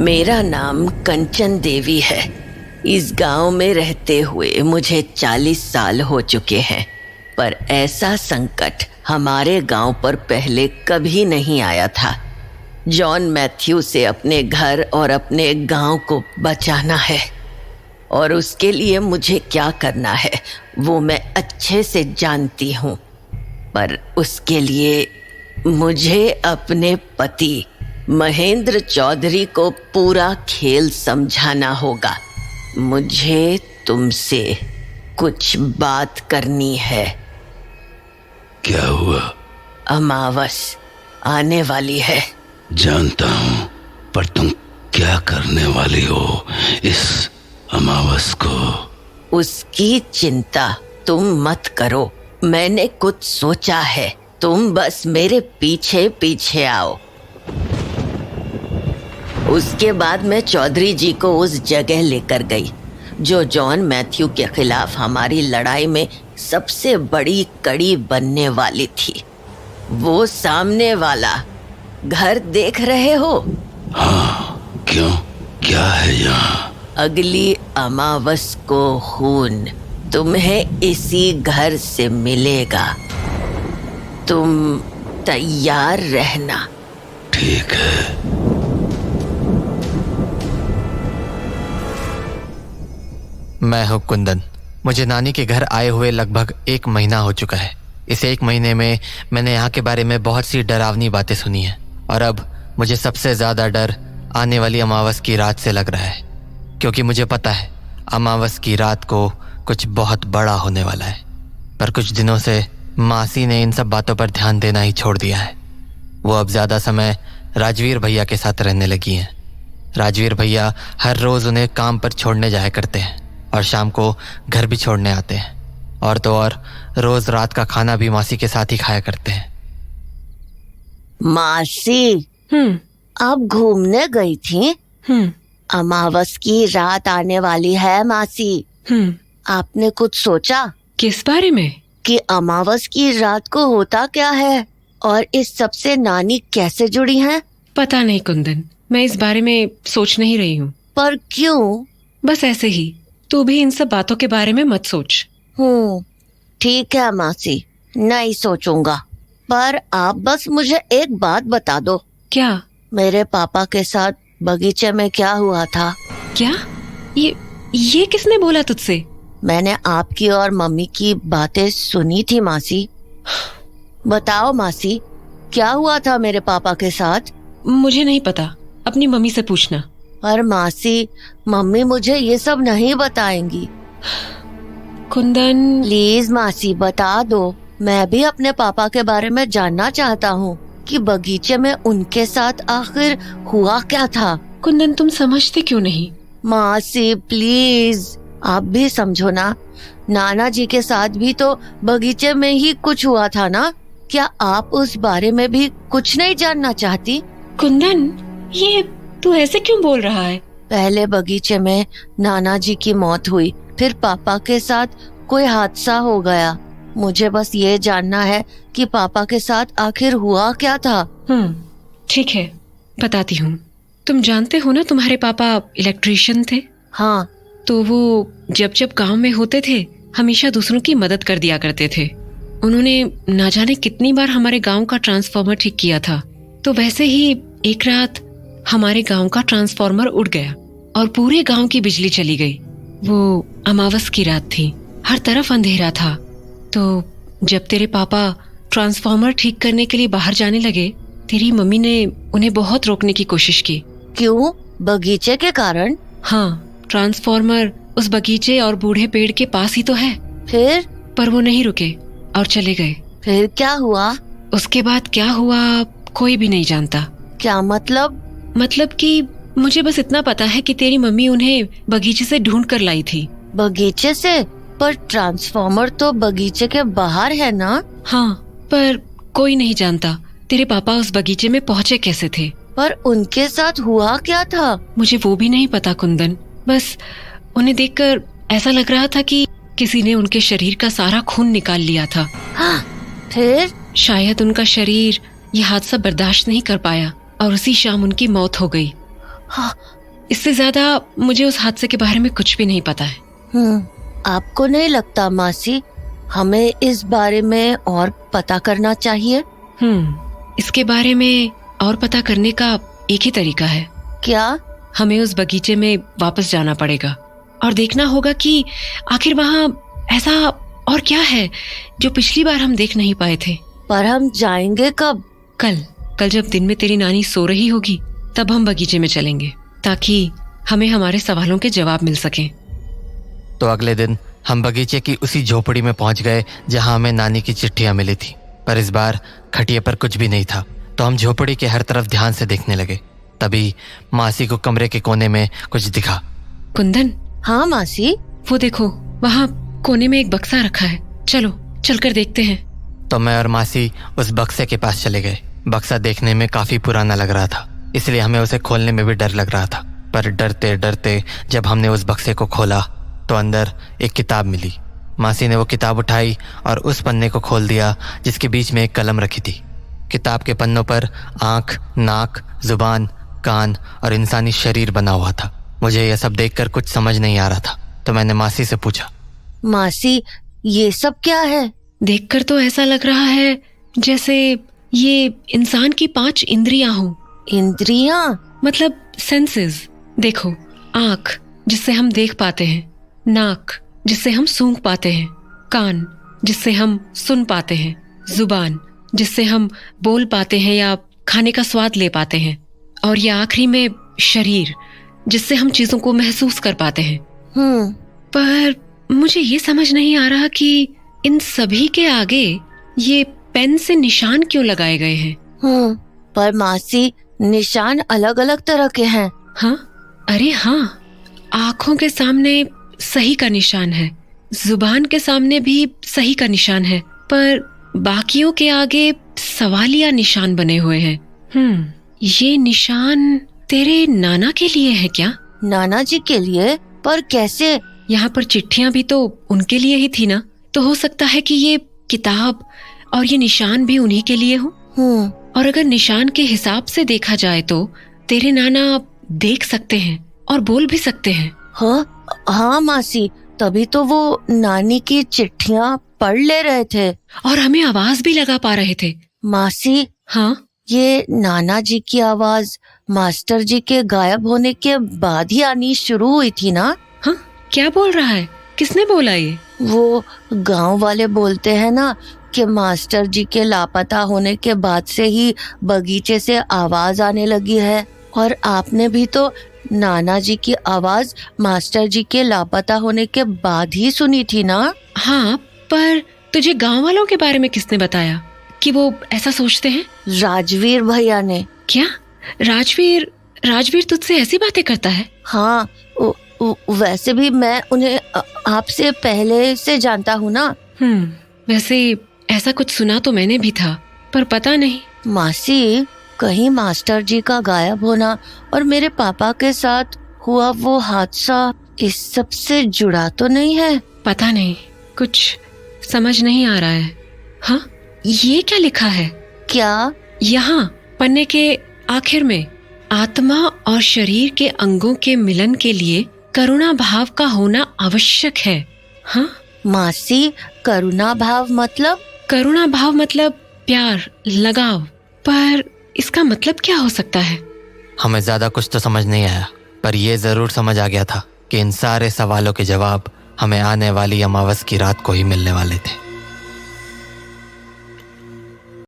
मेरा नाम कंचन देवी है। इस गांव में रहते हुए मुझे 40 साल हो चुके हैं, पर ऐसा संकट हमारे गांव पर पहले कभी नहीं आया था। जॉन मैथ्यू से अपने घर और अपने गांव को बचाना है, और उसके लिए मुझे क्या करना है वो मैं अच्छे से जानती हूँ। पर उसके लिए मुझे अपने पति महेंद्र चौधरी को पूरा खेल समझाना होगा। मुझे तुमसे कुछ बात करनी है। क्या हुआ? अमावस आने वाली है। जानता हूँ, पर तुम क्या करने वाली हो इस अमावस को? उसकी चिंता तुम मत करो, मैंने कुछ सोचा है। तुम बस मेरे पीछे पीछे आओ। उसके बाद मैं चौधरी जी को उस जगह लेकर गई जो जॉन मैथ्यू के खिलाफ हमारी लड़ाई में सबसे बड़ी कड़ी बनने वाली थी। वो सामने वाला घर देख रहे हो? हाँ, क्यों? क्या है यहाँ? अगली अमावस को खून तुम्हें इसी घर से मिलेगा। तुम तैयार रहना। ठीक है। मैं हूँ कुंदन। मुझे नानी के घर आए हुए लगभग 1 महीना हो चुका है। इस 1 महीने में मैंने यहाँ के बारे में बहुत सी डरावनी बातें सुनी हैं, और अब मुझे सबसे ज़्यादा डर आने वाली अमावस की रात से लग रहा है, क्योंकि मुझे पता है अमावस की रात को कुछ बहुत बड़ा होने वाला है। पर कुछ दिनों से मासी ने इन सब बातों पर ध्यान देना ही छोड़ दिया है। वो अब ज़्यादा समय राजवीर भैया के साथ रहने लगी हैं। राजवीर भैया हर रोज़ उन्हें काम पर छोड़ने जाया करते हैं और शाम को घर भी छोड़ने आते हैं, और तो और रोज रात का खाना भी मासी के साथ ही खाया करते हैं। मासी, आप घूमने गई थी? अमावस की रात आने वाली है मासी। आपने कुछ सोचा? किस बारे में? कि अमावस की रात को होता क्या है और इस सब से नानी कैसे जुड़ी हैं? पता नहीं कुंदन, मैं इस बारे में सोच नहीं रही हूँ। पर क्यों? बस ऐसे ही। तू भी इन सब बातों के बारे में मत सोच। ठीक है मासी, नहीं सोचूंगा। पर आप बस मुझे एक बात बता दो। क्या? मेरे पापा के साथ बगीचे में क्या हुआ था? क्या? ये किसने बोला तुझसे? मैंने आपकी और मम्मी की बातें सुनी थी मासी। बताओ मासी, क्या हुआ था मेरे पापा के साथ? मुझे नहीं पता, अपनी मम्मी से पूछना। पर मासी, मम्मी मुझे ये सब नहीं बताएंगी। कुंदन, प्लीज मासी बता दो। मैं भी अपने पापा के बारे में जानना चाहता हूँ कि बगीचे में उनके साथ आखिर हुआ क्या था। कुंदन, तुम समझते क्यों नहीं? मासी प्लीज, आप भी समझो ना। नाना जी के साथ भी तो बगीचे में ही कुछ हुआ था ना। क्या आप उस बारे में भी कुछ नहीं जानना चाहती? कुंदन, ये तू ऐसे क्यों बोल रहा है? पहले बगीचे में नाना जी की मौत हुई, फिर पापा के साथ कोई हादसा हो गया। मुझे बस ये जानना है कि पापा के साथ आखिर हुआ क्या था। ठीक है, बताती हूँ। तुम जानते हो ना, तुम्हारे पापा इलेक्ट्रिशियन थे। हाँ। तो वो जब जब गांव में होते थे हमेशा दूसरों की मदद कर दिया करते थे। उन्होंने ना जाने कितनी बार हमारे गांव का ट्रांसफार्मर ठीक किया था। तो वैसे ही एक रात हमारे गांव का ट्रांसफार्मर उड़ गया और पूरे गांव की बिजली चली गई। वो अमावस की रात थी, हर तरफ अंधेरा था। तो जब तेरे पापा ट्रांसफार्मर ठीक करने के लिए बाहर जाने लगे, तेरी मम्मी ने उन्हें बहुत रोकने की कोशिश की। क्यों? बगीचे के कारण? हाँ, ट्रांसफार्मर उस बगीचे और बूढ़े पेड़ के पास ही तो है। फिर? पर वो नहीं रुके और चले गए। फिर क्या हुआ? उसके बाद क्या हुआ कोई भी नहीं जानता। क्या मतलब? मतलब कि मुझे बस इतना पता है कि तेरी मम्मी उन्हें बगीचे से ढूंढ कर लाई थी। बगीचे से? पर ट्रांसफार्मर तो बगीचे के बाहर है ना? हाँ, पर कोई नहीं जानता तेरे पापा उस बगीचे में पहुँचे कैसे थे। पर उनके साथ हुआ क्या था? मुझे वो भी नहीं पता कुंदन। बस उन्हें देखकर ऐसा लग रहा था कि किसी ने उनके शरीर का सारा खून निकाल लिया था। हाँ, फिर? शायद उनका शरीर ये हादसा बर्दाश्त नहीं कर पाया और उसी शाम उनकी मौत हो गई। हाँ। इससे ज्यादा मुझे उस हादसे के बारे में कुछ भी नहीं पता है। आपको नहीं लगता मासी हमें इस बारे में और पता करना चाहिए? इसके बारे में और पता करने का एक ही तरीका है। क्या? हमें उस बगीचे में वापस जाना पड़ेगा और देखना होगा कि आखिर वहाँ ऐसा और क्या है जो पिछली बार हम देख नहीं पाए थे। पर हम जाएंगे कब? कल जब दिन में तेरी नानी सो रही होगी तब हम बगीचे में चलेंगे, ताकि हमें हमारे सवालों के जवाब मिल सकें। तो अगले दिन हम बगीचे की उसी झोपड़ी में पहुंच गए जहां हमें नानी की चिट्ठियां मिली थी, पर इस बार खटिया पर कुछ भी नहीं था। तो हम झोपड़ी के हर तरफ ध्यान से देखने लगे। तभी मासी को कमरे के कोने में कुछ दिखा। कुंदन। हाँ मासी। वो देखो, वहाँ कोने में एक बक्सा रखा है, चलो चलकर देखते हैं। तो मैं और मासी उस बक्से के पास चले गए। बक्सा देखने में काफी पुराना लग रहा था, इसलिए हमें उसे खोलने में भी डर लग रहा था। पर डरते डरते जब हमने उस बक्से को खोला तो अंदर एक किताब मिली। मासी ने वो किताब उठाई और उस पन्ने को खोल दिया जिसके बीच में एक कलम रखी थी। किताब के पन्नों पर आंख, नाक, जुबान, कान और इंसानी शरीर बना हुआ था। मुझे यह सब देखकर कुछ समझ नहीं आ रहा था, तो मैंने मासी से पूछा, मासी ये सब क्या है? देखकर तो ऐसा लग रहा है जैसे ये इंसान की 5 इंद्रियां हों। इंद्रियां? मतलब सेंसेस। देखो, आंख जिससे हम देख पाते हैं, नाक जिससे हम सूंघ पाते हैं, कान जिससे हम सुन पाते हैं, जुबान जिससे हम बोल पाते हैं या खाने का स्वाद ले पाते हैं, और ये आखिरी में शरीर जिससे हम चीजों को महसूस कर पाते हैं। पर मुझे ये समझ नहीं आ रहा कि इन सभी के आगे ये पेन से निशान क्यों लगाए गए हैं। पर मासी निशान अलग अलग तरह के हैं। हाँ, अरे हाँ, आँखों के सामने सही का निशान है, जुबान के सामने भी सही का निशान है, पर बाकियों के आगे सवालिया निशान बने हुए हैं। ये निशान तेरे नाना के लिए है क्या? नाना जी के लिए? पर कैसे? यहाँ पर चिट्ठियाँ भी तो उनके लिए ही थी ना, तो हो सकता है कि ये किताब और ये निशान भी उन्हीं के लिए हो। और अगर निशान के हिसाब से देखा जाए तो तेरे नाना देख सकते हैं और बोल भी सकते हैं। हाँ मासी, तभी तो वो नानी की चिट्ठियाँ पढ़ ले रहे थे और हमें आवाज भी लगा पा रहे थे। मासी। हाँ, ये नाना जी की आवाज मास्टर जी के गायब होने के बाद ही आनी शुरू हुई थी ना? हाँ, क्या बोल रहा है? किसने बोला ये? वो गांव वाले बोलते हैं ना कि मास्टर जी के लापता होने के बाद से ही बगीचे से आवाज आने लगी है। और आपने भी तो नाना जी की आवाज मास्टर जी के लापता होने के बाद ही सुनी थी ना? हाँ, पर तुझे गांव वालों के बारे में किसने बताया कि वो ऐसा सोचते हैं? राजवीर भैया ने। क्या? राजवीर तुझसे ऐसी बातें करता है? हाँ, वैसे भी मैं उन्हें आपसे पहले से जानता हूँ ना। वैसे ऐसा कुछ सुना तो मैंने भी था, पर पता नहीं। मासी, कहीं मास्टर जी का गायब होना और मेरे पापा के साथ हुआ वो हादसा इस सब से जुड़ा तो नहीं है? पता नहीं, कुछ समझ नहीं आ रहा है। हाँ, ये क्या लिखा है? क्या? यहाँ पन्ने के आखिर में, आत्मा और शरीर के अंगों के मिलन के लिए करुणा भाव का होना आवश्यक है। हाँ मासी, करुणा भाव मतलब? करुणा भाव मतलब प्यार, लगाव। पर इसका मतलब क्या हो सकता है? हमें ज्यादा कुछ तो समझ नहीं आया, पर यह जरूर समझ आ गया था कि इन सारे सवालों के जवाब हमें आने वाली अमावस की रात को ही मिलने वाले थे।